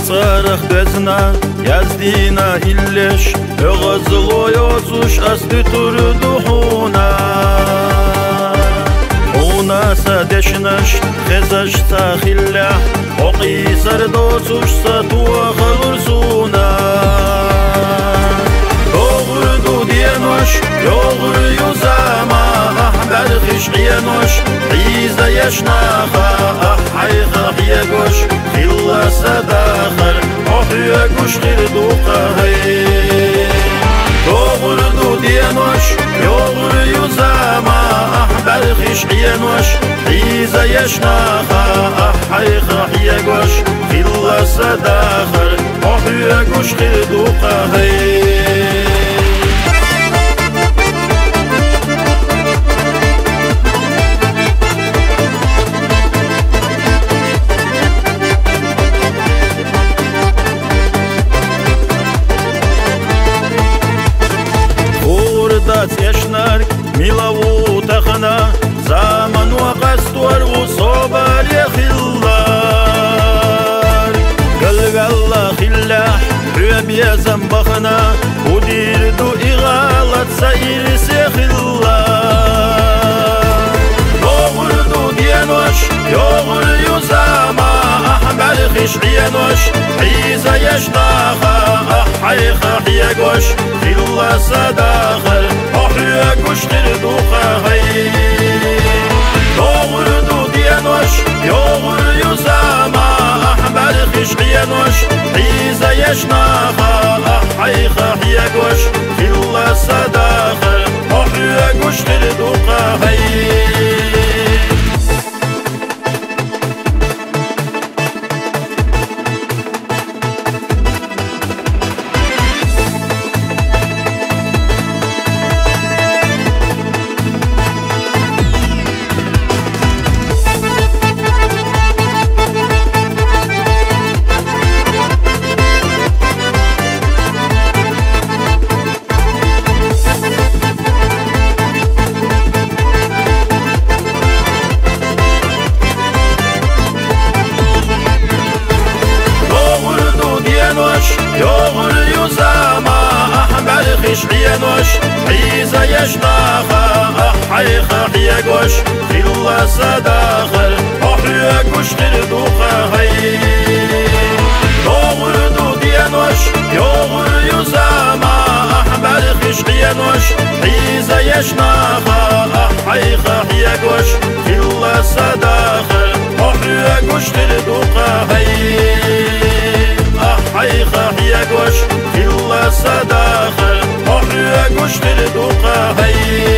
صارخ بزنا يزدينا إلش غزلو يوزوش أستتر دحونا حونا سادشنش خزش ساخلح وقيسر دوزوش ساتوا خلرسونا يوغر دو دينوش يوغر يزاما أحبر خشعينوش عيزة يشناخا أحيخ يقوش خلا سداخر أحيقوش خير دوقاهي يوغر دو دينوش يوغر يزاما أحبر خشعينوش عيزة يشناخا أحيخ يقوش خلا سداخر أحيقوش خير دوقاهي يشنارك ميلاو تخنا زمن وقستور وصبر يا خلار قلق الله خلاح عيب يا زنبخنا ودير دو إغالة سير سيخلار يوغر دو دينوش يوغر يزاما أحبر خشعينوش عيزة يشتاخا أحيخ يقوش خلا سداخر أحيقوش تردوخاهي يوغر دو دينوش يوغر يزاما أحبر خشعينوش عيزة يشناخا أحيخ يقوش خلا سداخر أحيقوش تردوخاهي يوغر يزاما أحبر خشعينوش عيزة يشتاخا أحيخ يقوش خلا سداخر أحيقوش تردوخاهي يوغر دو دينوش يوغر يزاما أحبر خشعينوش عيزة يشتاخا أحيخ يقوش خلا سداخر أحيقوش تردوخاهي أحيخ يقوش خلا سداخر أحيقوش تردوخاهي